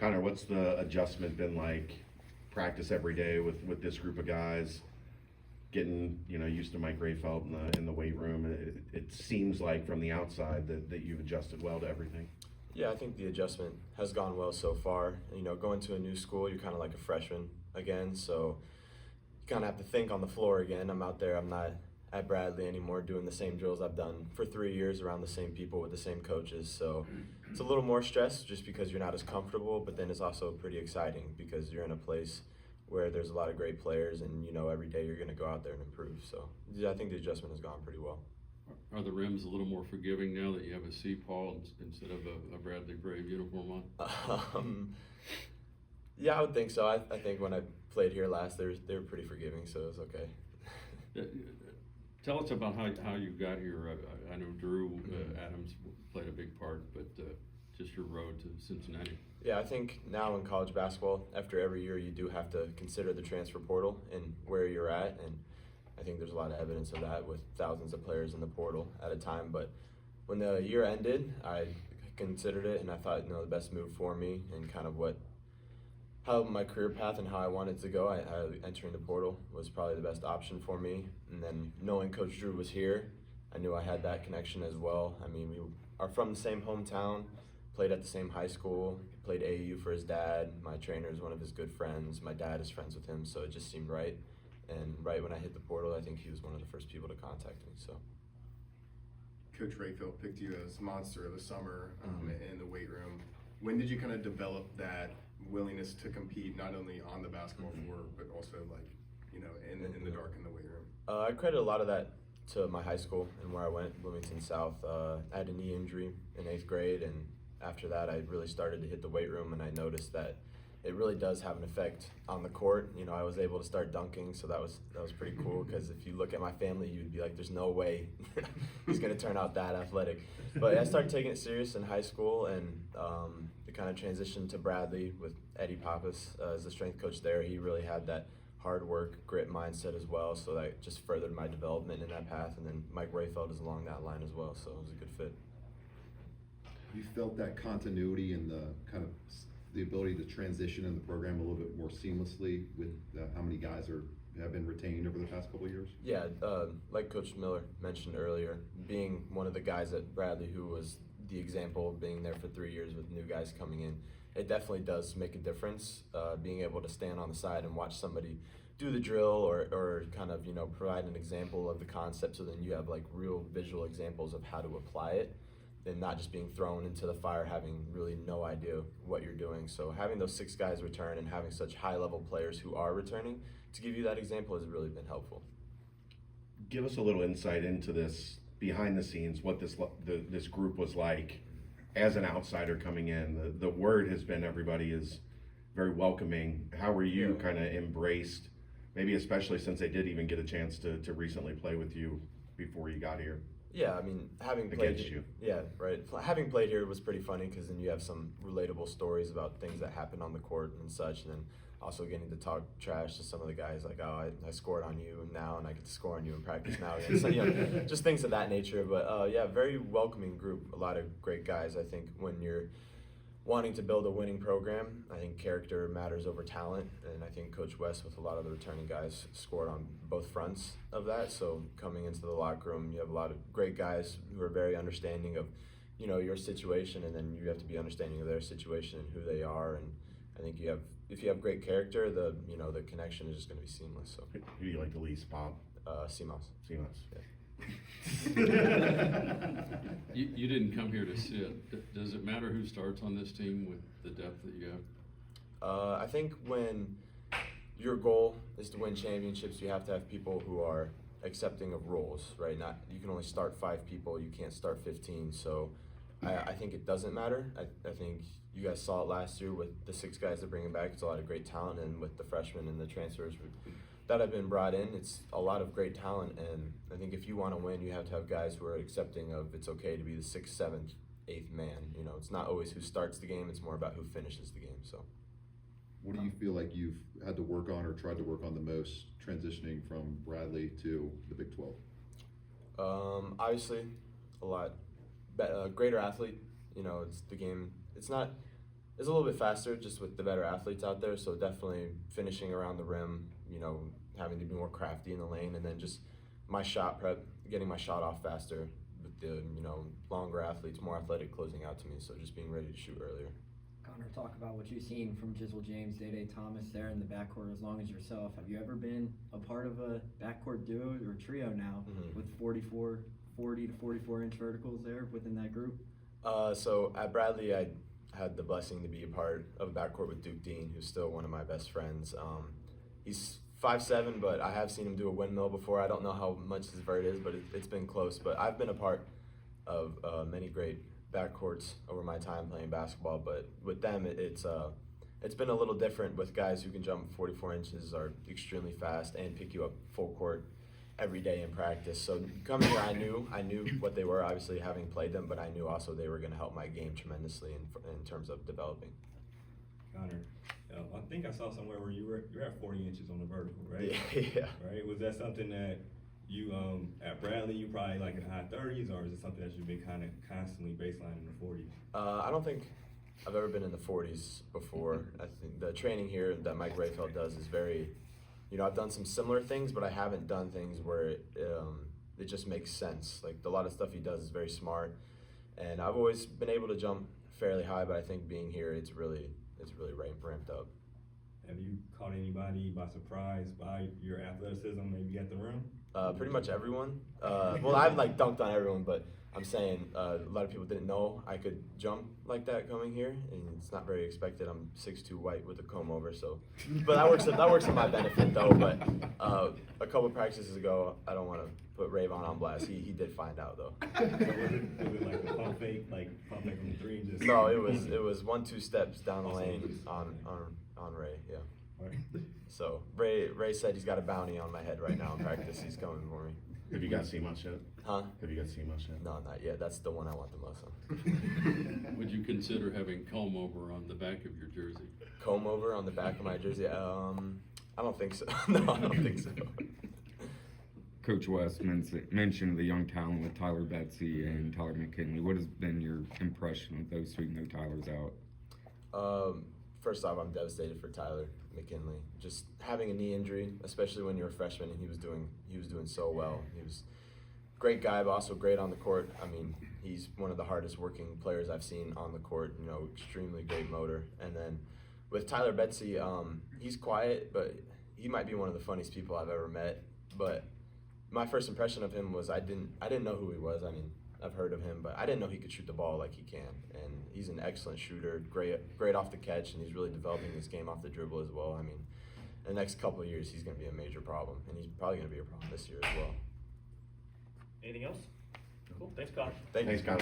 Connor, what's the adjustment been like? Practice every day with this group of guys, getting used to Mike Rayfeld in the weight room. It seems like from the outside that you've adjusted well to everything. Yeah, I think the adjustment has gone well so far. Going to a new school, you're kind of like a freshman again, so you kind of have to think on the floor again. I'm out there, I'm not at Bradley anymore doing the same drills I've done for 3 years around the same people with the same coaches. So it's a little more stress just because you're not as comfortable, but then it's also pretty exciting because you're in a place where there's a lot of great players and every day you're going to go out there and improve. So yeah, I think the adjustment has gone pretty well. Are the rims a little more forgiving now that you have a C Paul instead of a Bradley Brave uniform on? Yeah, I would think so. I think when I played here last, they were pretty forgiving, so it was okay. Tell us about how you got here. I know Drew Adams played a big part, but just your road to Cincinnati. Yeah, I think now in college basketball, after every year, you do have to consider the transfer portal and where you're at, and I think there's a lot of evidence of that with thousands of players in the portal at a time. But when the year ended, I considered it, and I thought, the best move for me and kind of how my career path and how I wanted to go, I entering the portal was probably the best option for me. And then knowing Coach Drew was here, I knew I had that connection as well. I mean, we are from the same hometown, played at the same high school, played AAU for his dad. My trainer is one of his good friends. My dad is friends with him, so it just seemed right. And right when I hit the portal, I think he was one of the first people to contact me. So. Coach Rayfield picked you as monster of the summer in the weight room. When did you kind of develop that willingness to compete, not only on the basketball floor, but also in the dark in the weight room? I credit a lot of that to my high school and where I went, Bloomington South. I had a knee injury in 8th grade, and after that I really started to hit the weight room, and I noticed that it really does have an effect on the court. I was able to start dunking, so that was pretty cool, because if you look at my family, you'd be like, there's no way he's going to turn out that athletic. But I started taking it serious in high school, and it kind of transitioned to Bradley with Eddie Pappas as the strength coach there. He really had that hard work, grit mindset as well, so that just furthered my development in that path. And then Mike Rayfeld is along that line as well, so it was a good fit. You felt that continuity and the kind of the ability to transition in the program a little bit more seamlessly with how many guys have been retained over the past couple of years? Yeah, like Coach Miller mentioned earlier, being one of the guys at Bradley who was the example of being there for 3 years with new guys coming in, it definitely does make a difference. Being able to stand on the side and watch somebody do the drill or kind of provide an example of the concept, so then you have like real visual examples of how to apply it, and not just being thrown into the fire having really no idea what you're doing. So having those 6 guys return and having such high-level players who are returning to give you that example has really been helpful. Give us a little insight into this behind the scenes, what this group was like as an outsider coming in. The word has been everybody is very welcoming. How were you kind of embraced, maybe especially since they did even get a chance to recently play with you before you got here? Yeah, I mean, having played here, yeah, right. Having played here was pretty funny, because then you have some relatable stories about things that happen on the court and such, and then also getting to talk trash to some of the guys, like, oh, I scored on you now, and I get to score on you in practice now. So, just things of that nature. But yeah, very welcoming group. A lot of great guys. I think when you're wanting to build a winning program, I think character matters over talent, and I think Coach West, with a lot of the returning guys, scored on both fronts of that. So coming into the locker room, you have a lot of great guys who are very understanding of your situation, and then you have to be understanding of their situation and who they are. And I think if you have great character, the connection is just going to be seamless. So who do you like the least, Bob? CMOS. Yeah. You didn't come here to sit. Does it matter who starts on this team with the depth that you have? I think when your goal is to win championships, you have to have people who are accepting of roles, right? You can only start 5 people, you can't start 15. So I think it doesn't matter. I think you guys saw it last year with the 6 guys that bringing back. It's a lot of great talent, and with the freshmen and the transfers that have been brought in, it's a lot of great talent. And I think if you want to win, you have to have guys who are accepting of it's okay to be the 6th, 7th, 8th man. It's not always who starts the game, it's more about who finishes the game. So what do you feel like you've had to work on or tried to work on the most transitioning from Bradley to the Big 12? Obviously a lot greater athlete. It's the game. It's is a little bit faster just with the better athletes out there. So definitely finishing around the rim, having to be more crafty in the lane, and then just my shot prep, getting my shot off faster with the, longer athletes, more athletic closing out to me. So just being ready to shoot earlier. Connor, talk about what you've seen from Jizzle James, Day Thomas there in the backcourt as long as yourself. Have you ever been a part of a backcourt duo or trio now with 40 to 44 inch verticals there within that group? So at Bradley, I had the blessing to be a part of a backcourt with Duke Dean, who's still one of my best friends. He's 5'7", but I have seen him do a windmill before. I don't know how much his vert is, but it's been close. But I've been a part of many great backcourts over my time playing basketball. But with them, it's been a little different with guys who can jump 44 inches, are extremely fast, and pick you up full court every day in practice. So coming here, I knew what they were, obviously having played them, but I knew also they were going to help my game tremendously in terms of developing. Connor, I think I saw somewhere where you're at 40 inches on the vertical, right? Yeah. Right. Was that something that you at Bradley you probably like in the high 30s, or is it something that you've been kind of constantly baseline in the 40s? I don't think I've ever been in the 40s before. I think the training here that Mike Rayfeld does is very. I've done some similar things, but I haven't done things where it just makes sense. Like a lot of stuff he does is very smart, and I've always been able to jump fairly high. But I think being here, it's really ramped up. Have you caught anybody by surprise by your athleticism, maybe at the rim? Pretty much everyone. Well, I've dunked on everyone, but I'm saying a lot of people didn't know I could jump like that coming here, and it's not very expected. I'm 6'2" white with a comb over, so. But that works to my benefit though. But a couple of practices ago, I don't want to put Rayvon on blast. He did find out though. So was it like a pump fake from the three? And just No, it was 1-2 steps down the lane on Ray. Yeah. Right. So Ray said he's got a bounty on my head right now in practice. He's coming for me. Have you got CMOS yet? Huh? Have you got CMOS yet? No, not yet. That's the one I want the most on. Would you consider having comb over on the back of your jersey? Comb over on the back of my jersey? I don't think so. No, I don't think so. Coach West mentioned the young talent with Tyler Betsy and Tyler McKinley. What has been your impression of those two? No Tyler's out. First off, I'm devastated for Tyler McKinley. Just having a knee injury, especially when you're a freshman, and he was doing so well. He was a great guy, but also great on the court. I mean, he's one of the hardest working players I've seen on the court. Extremely great motor. And then with Tyler Betsy, he's quiet, but he might be one of the funniest people I've ever met. But my first impression of him was I didn't know who he was. I mean, I've heard of him, but I didn't know he could shoot the ball like he can. And he's an excellent shooter, great off the catch, and he's really developing his game off the dribble as well. I mean, in the next couple of years, he's going to be a major problem, and he's probably going to be a problem this year as well. Anything else? Cool. Thanks, Connor. Thank you. Thanks, Connor.